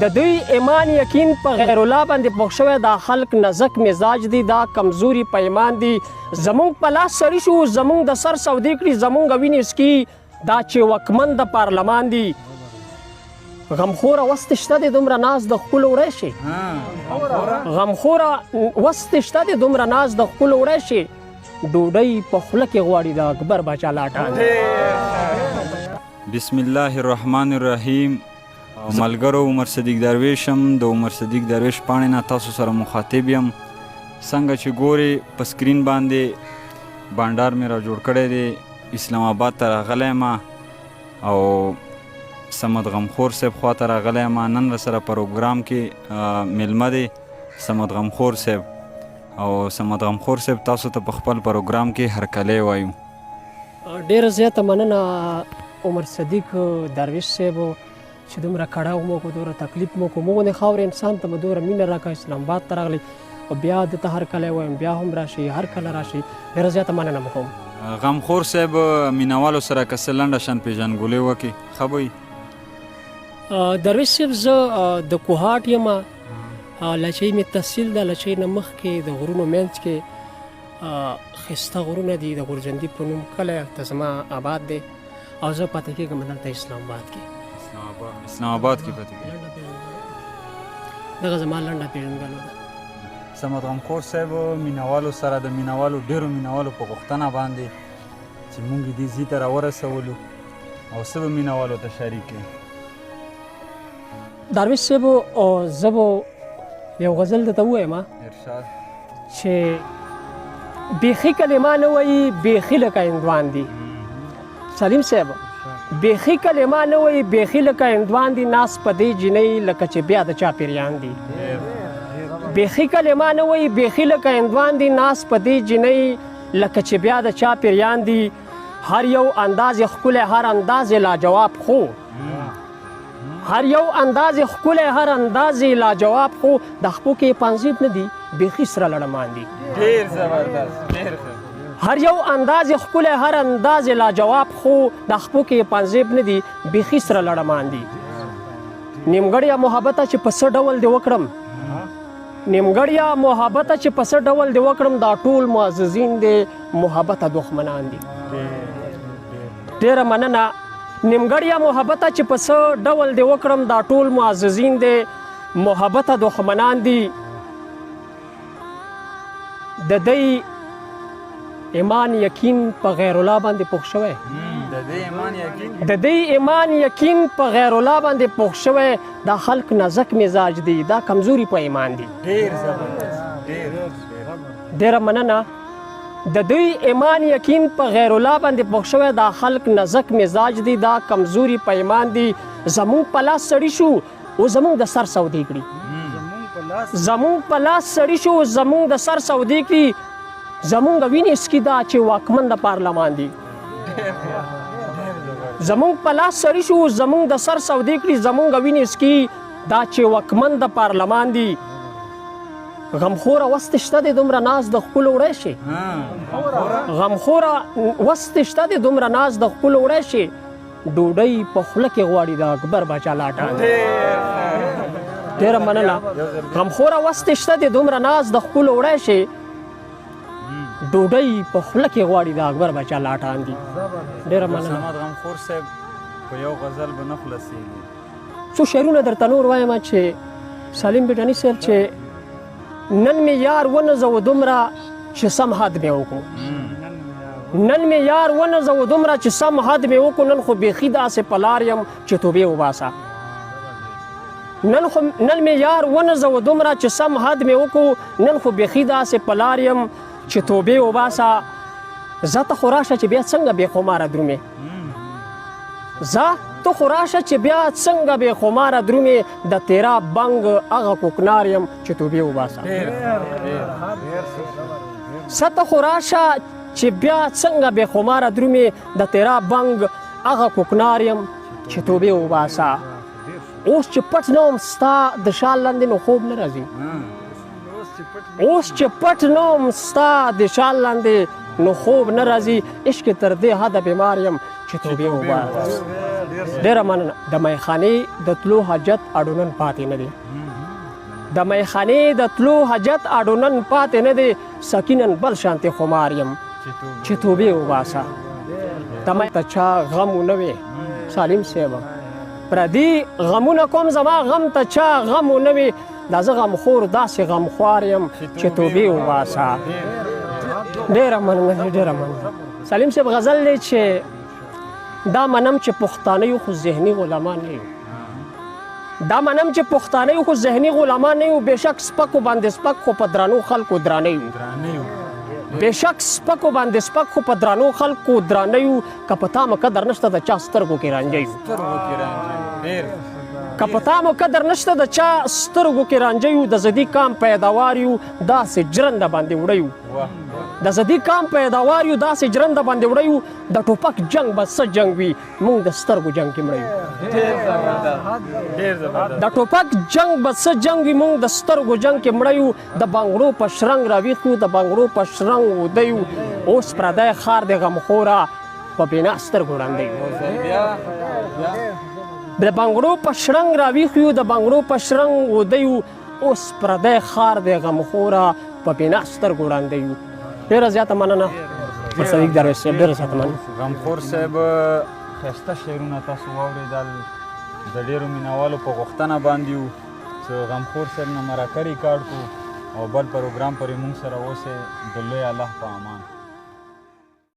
د دوی ایمان یقین په غیر الله باندې پوښ شوی دا خلک نزک مزاج دي دا کمزوري په ایمان دي زمونږ په لاس سړي شو زمونږ د سر سودې کړي زمونږ وینې څکي دا چې واکمن د پارلمان دي غمخوره وست شته دی دومره ناز د ښکلو وړی شي غمخوره وست شته دی دومره ناز د ښکلو وړی شي ډوډۍ په خوله کې غواړي د اکبر باچا لاټان بسم الله الرحمن الرحیم ملګرو عمر صدیق درویش هم د عمر صدیق درویش پاڼې نه تاسو سره مخاطب یم څنګه چې ګورې په سکرین باندې بانډار مې را جوړ کړی دی اسلام آباد ته راغلی یم او صمد غمخور صاحب خواته راغلی یم نن راسره پروګرام کې میلمه دی صمد غمخور صاحب او صمد غمخور صاحب تاسو ته په خپل پروګرام کې هرکلی وایو ډېره زیاته مننه عمر صدیق درویش صاحب چې دومره کړاو مو کو دومره تکلیف مو کو موږ نه خاورې انسان ته دومره مینه راکړه اسلام آباد ته راغلی او بیا دته هرکلی وایم بیا هم راشي هر کله راشي ډېره زیاته مننه مو کوم غمخور صاحب مینوالو سره که څه لنډه شان پېژندګلوي وکړي ښه به درویش صاحب زه د کوهاټ یم لچۍ مې تحصیل ده لچۍ نه مخکې د غرونو منځ کې ښایسته غرونه دي د غورجندي په نوم کلی ته زما آباد دی او زه پاتې کېږم دلته اسلام آباد کې اسلام آباد کې پاتې کېږي دغه زما لنډه پېژندګلوي ده صمد غمخور صاحب مینوالو سره د مینوالو ډېرو مینوالو په غوښتنه باندې چې موږ یې دې ځای ته راورسولو او څه به مینوالو ته شریک کړي درویش صاحب زه به یو غزل درته ووایم ارشاد چې بیخي کلمه نه وایي بیخي لکه هندوان دي سلیم صاحب بیخي کلمه نه وایي بیخي لکه هندوان دي ناس په دې جینۍ لکه چې بیا د چا پیریان دي بیخي کلمه نه وایي بیخي لکه هندوان دي ناس په دې جینۍ لکه چې بیا د چا پیریان دي هر یو انداز ښکلی هر انداز لاجواب خو هر یو انداز ښکلی هر انداز لاجواب خو د خپو کې پنځیب نه دي بیخي سره لړمان دي ډېر زبردست ډېر ښه هر یو انداز ښکلی هر انداز لاجواب خو د خپو کې پنځیب نه دي بیخي سره لړمان دي نیمګړیه محبته چې په څه ډول دې وکړم نیمګړیه محبته چې په څه ډول دې وکړم دا ټول معززین دې محبته دښمنان دي ډېره مننه نیمګړیه محبته چې په څه ډول دې وکړم دا ټول معززین دې محبته دښمنان دي د دوی ایمان یقین په غیر الله باندې پوښ شوی د دوی ایمان یقین په غیر الله باندې پوښ شوی دا خلک نزک مزاج دي دا کمزوري په ایمان دي ډېره مننه د دوی ایمان یقین په غیر الله باندې پوښ شوی دا خلک نزک مزاج دي دا کمزوري په ایمان دي زمونږ په لاس سړي شو او زمونږ د سر سودې کړي زمونږ په لاس سړي شو زمونږ د سر سودې کړي زمونږ وینې څکي دا چې واکمن د پارلمان دي زمونږ په لاس سړي شو زمونږ د سر سودې کړي زمونږ وینې څکي دا چې واکمن د پارلمان دي غمخوره وست شته دی دومره ناز د ښکلو وړی شي غمخوره وست شته دی دومره ناز د ښکلو وړی شي ډوډۍ په خوله کې غواړي د اکبر باچا لاټان ډېره مننه غمخوره وست شته دی دومره ناز د ښکلو وړی شي ډوډۍ په خوله کې غواړي د اکبر باچا لاټان دي ډېره مننه صمد غمخور صاحب په یو غزل به نه خلاصېږي څو شعرونه درته نور وایم چې سالم بیټاني صاحب چې نن مې یار ونځو دومره چې سم حد مې وکړو نن مې یار ونځو دومره چې سم حد مې وکړو نن خو بیخي داسې په لار یم چې توبې وباسه نن مې یار ونځو دومره چې سم حد مې وکړو نن خو بیخي داسې په لار یم چې توبې وباسه زه ته خو راشه چې بیا څنګه بې خماره درومې زه ته خو راشه چې بیا څنګه بې خماره درومې د تیرا بنګ هغه کوکنار یم چې توبې وباسه زه ته خو راشه چې بیا څنګه بې خماره درومې د تیرا بنګ هغه کوکنار یم چې توبې وباسه اوس چې پټ نه وم ستا د شال لاندې نو خوب نه راځي اوس چې پټ نه وم ستا د شال لاندې نو خوب نه راځي عشق تر دې حده بیمار یم چې توبې وباسه ډېره مننه. د میخانې د تلو حاجت اډونن پاتې نه دی. د میخانې د تلو حاجت اډونن پاتې نه دی. سکینن بل شانتې خمار یم چې توبې وباسه. ته چا غم ونه وې سالم صاحب، پردي غمونه کوم زما غم ته چا غم ونه وې. دا زه غمخور داسې غمخوار یم چې توبې وباسه. ډېره مننه ډېره مننه. سالم صاحب غزل دی چې دا منم چې پښتانه یو خو ذهني غلامان نه یو. دا منم چې پښتانه یو خو ذهني غلامان نه یو. بېشک سپکو باندې سپک خو په درانو خلکو درانه یو. بېشک سپکو باندې سپک خو په درانو خلکو درانه یو. که په تا مو قدر نشته د چا سترګو کې رانجه یو. که په تا مو قدر نشته د چا سترګو کې رانجه یو. د زدي کام پیداوار یو داسې جرنده باندې وړه یو. د زدي کام پیداوار یو داسې جرنده باندې وړه یو. د ټوپک جنگ به څه جنگ وي موږ د سترګو جنگ کې مړه یو. د ټوپک جنگ به څه جنگ وي موږ د سترګو جنگ کې مړه یو. د بنګړو په شرنګ راویښ یو د بنګړو په شرنګ وده یو. اوس پردی خار د غمخوره په بېنا سترګو ړنده یو. د بنګړو په شرنګ راویښ یو د بنګړو په شرنګ وده یو. اوس پردی خار د غمخوره په بېنا سترګو ړنده یو. ډېره زیاته مننه صدیق درویش صاحب، ډېره زیاته مننه. غمخور صاحب ښایسته شعرونه تاسو واورېدل. د ډېرو مینهوالو په غوښتنه باندې وو چې غمخور صاحب نه مرکه ریکارډ کړو او بل پروګرام پرې موږ سره اوسئ. د لوی الله په امان.